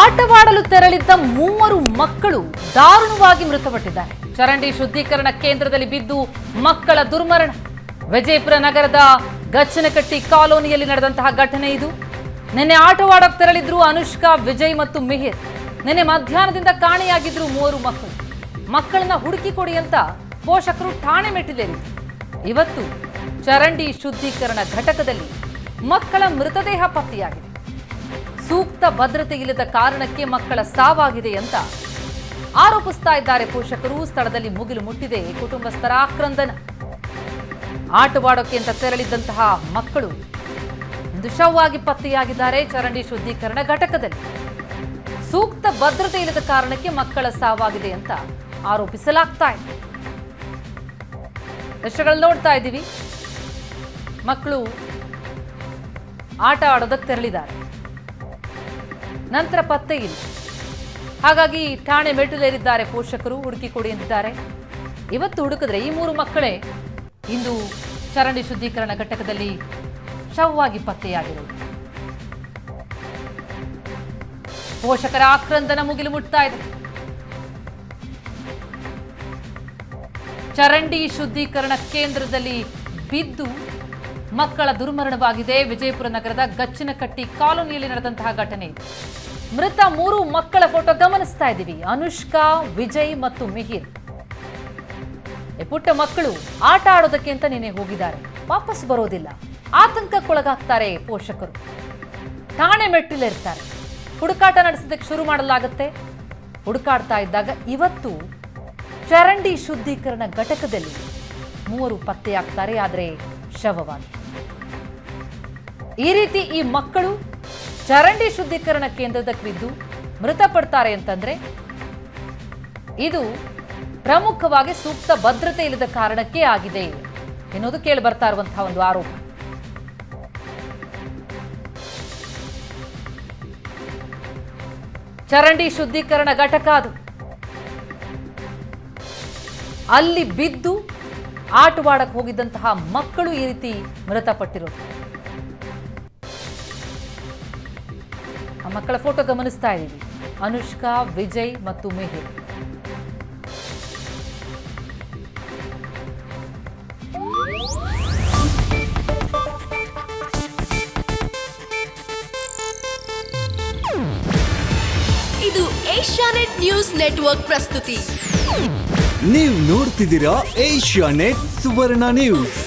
ಆಟವಾಡಲು ತೆರಳಿದ್ದ 3 ಮಕ್ಕಳು ದಾರುಣವಾಗಿ ಮೃತಪಟ್ಟಿದ್ದಾರೆ. ಚರಂಡಿ ಶುದ್ಧೀಕರಣ ಕೇಂದ್ರದಲ್ಲಿ ಬಿದ್ದು ಮಕ್ಕಳ ದುರ್ಮರಣ. ವಿಜಯಪುರ ನಗರದ ಗಚ್ಚನಕಟ್ಟಿ ಕಾಲೋನಿಯಲ್ಲಿ ನಡೆದಂತಹ ಘಟನೆ ಇದು. ನಿನ್ನೆ ಆಟವಾಡಕ್ಕೆ ತೆರಳಿದ್ರು ಅನುಷ್ಕಾ, ವಿಜಯ್ ಮತ್ತು ಮಿಹಿರ್. ನಿನ್ನೆ ಮಧ್ಯಾಹ್ನದಿಂದ ಕಾಣೆಯಾಗಿದ್ರು 3 ಮಕ್ಕಳು. ಮಕ್ಕಳನ್ನ ಹುಡುಕಿ ಕೊಡಿ ಅಂತ ಪೋಷಕರು ಠಾಣೆ ಮೆಟ್ಟಿಲೇರಿದ್ರು. ಇವತ್ತು ಚರಂಡಿ ಶುದ್ಧೀಕರಣ ಘಟಕದಲ್ಲಿ ಮಕ್ಕಳ ಮೃತದೇಹ ಪತ್ತೆಯಾಗಿದೆ. ಸೂಕ್ತ ಭದ್ರತೆ ಇಲ್ಲದ ಕಾರಣಕ್ಕೆ ಮಕ್ಕಳ ಸಾವಾಗಿದೆ ಅಂತ ಆರೋಪಿಸ್ತಾ ಇದ್ದಾರೆ ಪೋಷಕರು. ಸ್ಥಳದಲ್ಲಿ ಮುಗಿಲು ಮುಟ್ಟಿದೆ ಕುಟುಂಬಸ್ಥರ ಆಕ್ರಂದನ. ಆಟವಾಡೋಕೆ ಅಂತ ತೆರಳಿದ್ದಂತಹ ಮಕ್ಕಳು ಇಂದು ಶವವಾಗಿ ಪತ್ತೆಯಾಗಿದ್ದಾರೆ ಚರಂಡಿ ಶುದ್ಧೀಕರಣ ಘಟಕದಲ್ಲಿ. ಸೂಕ್ತ ಭದ್ರತೆ ಇಲ್ಲದ ಕಾರಣಕ್ಕೆ ಮಕ್ಕಳ ಸಾವಾಗಿದೆ ಅಂತ ಆರೋಪಿಸಲಾಗ್ತಾ ಇದೆ. ದೃಶ್ಯಗಳು ನೋಡ್ತಾ ಇದ್ದೀವಿ. ಮಕ್ಕಳು ಆಟ ಆಡೋದಕ್ಕೆ ತೆರಳಿದ್ದಾರೆ, ನಂತರ ಪತ್ತೆ ಇಲ್ಲ. ಹಾಗಾಗಿ ಠಾಣೆ ಮೆಟ್ಟಿಲೇರಿದ್ದಾರೆ ಪೋಷಕರು. ಹುಡುಕಿ ಕೊಡಿ ಎಂದಿದ್ದಾರೆ. ಇವತ್ತು ಹುಡುಕಿದ್ರೆ ಈ 3 ಮಕ್ಕಳೇ ಇಂದು ಚರಂಡಿ ಶುದ್ಧೀಕರಣ ಘಟಕದಲ್ಲಿ ಶವವಾಗಿ ಪತ್ತೆಯಾಗಿರುವುದು. ಪೋಷಕರ ಆಕ್ರಂದನ ಮುಗಿಲು ಮುಟ್ತಾ ಇದೆ. ಚರಂಡಿ ಶುದ್ಧೀಕರಣ ಕೇಂದ್ರದಲ್ಲಿ ಬಿದ್ದು ಮಕ್ಕಳ ದುರ್ಮರಣವಾಗಿದೆ. ವಿಜಯಪುರ ನಗರದ ಗಚ್ಚನಕಟ್ಟಿ ಕಾಲೋನಿಯಲ್ಲಿ ನಡೆದಂತಹ ಘಟನೆ ಇದು. ಮೃತ 3 ಮಕ್ಕಳ ಫೋಟೋ ಗಮನಿಸ್ತಾ ಇದ್ದೀವಿ. ಅನುಷ್ಕಾ, ವಿಜಯ್ ಮತ್ತು ಮಿಹಿರ್. ಪುಟ್ಟ ಮಕ್ಕಳು ಆಟ ಆಡೋದಕ್ಕೆ ಅಂತ ನಿನ್ನೆ ಹೋಗಿದ್ದಾರೆ, ವಾಪಸ್ ಬರೋದಿಲ್ಲ. ಆತಂಕಕ್ಕೊಳಗಾಗ್ತಾರೆ ಪೋಷಕರು. ಠಾಣೆ ಮೆಟ್ಟಿಲಿರ್ತಾರೆ. ಹುಡುಕಾಟ ನಡೆಸೋದಕ್ಕೆ ಶುರು ಮಾಡಲಾಗುತ್ತೆ. ಹುಡುಕಾಡ್ತಾ ಇದ್ದಾಗ ಇವತ್ತು ಚರಂಡಿ ಶುದ್ಧೀಕರಣ ಘಟಕದಲ್ಲಿ 3 ಪತ್ತೆಯಾಗ್ತಾರೆ, ಆದರೆ ಶವವಾಗಿ. ಈ ರೀತಿ ಈ ಮಕ್ಕಳು ಚರಂಡಿ ಶುದ್ಧೀಕರಣ ಕೇಂದ್ರದಕ್ಕೆ ಬಿದ್ದು ಮೃತಪಡ್ತಾರೆ ಅಂತಂದ್ರೆ ಇದು ಪ್ರಮುಖವಾಗಿ ಸೂಕ್ತ ಭದ್ರತೆ ಇಲ್ಲದ ಕಾರಣಕ್ಕೆ ಆಗಿದೆ ಎನ್ನುವುದು ಕೇಳಿ ಬರ್ತಾ ಇರುವಂತಹ ಒಂದು ಆರೋಪ. ಚರಂಡಿ ಶುದ್ಧೀಕರಣ ಘಟಕ ಅದು. ಅಲ್ಲಿ ಬಿದ್ದು ಆಟವಾಡಕ್ಕೆ ಹೋಗಿದ್ದಂತಹ ಮಕ್ಕಳು ಈ ರೀತಿ ಮೃತಪಟ್ಟಿರೋದು. ಆ ಮಕ್ಕಳ ಫೋಟೋ ಗಮನಿಸ್ತಾ ಇದ್ದೀವಿ. ಅನುಷ್ಕಾ, ವಿಜಯ್ ಮತ್ತು ಮಿಹಿರ್. ಇದು ಏಷ್ಯಾನೆಟ್ ನ್ಯೂಸ್ ನೆಟ್ವರ್ಕ್ ಪ್ರಸ್ತುತಿ. ನೀವು ನೋಡ್ತಿದ್ದೀರಾ ಏಷ್ಯಾನೆಟ್ ಸುವರ್ಣ ನ್ಯೂಸ್.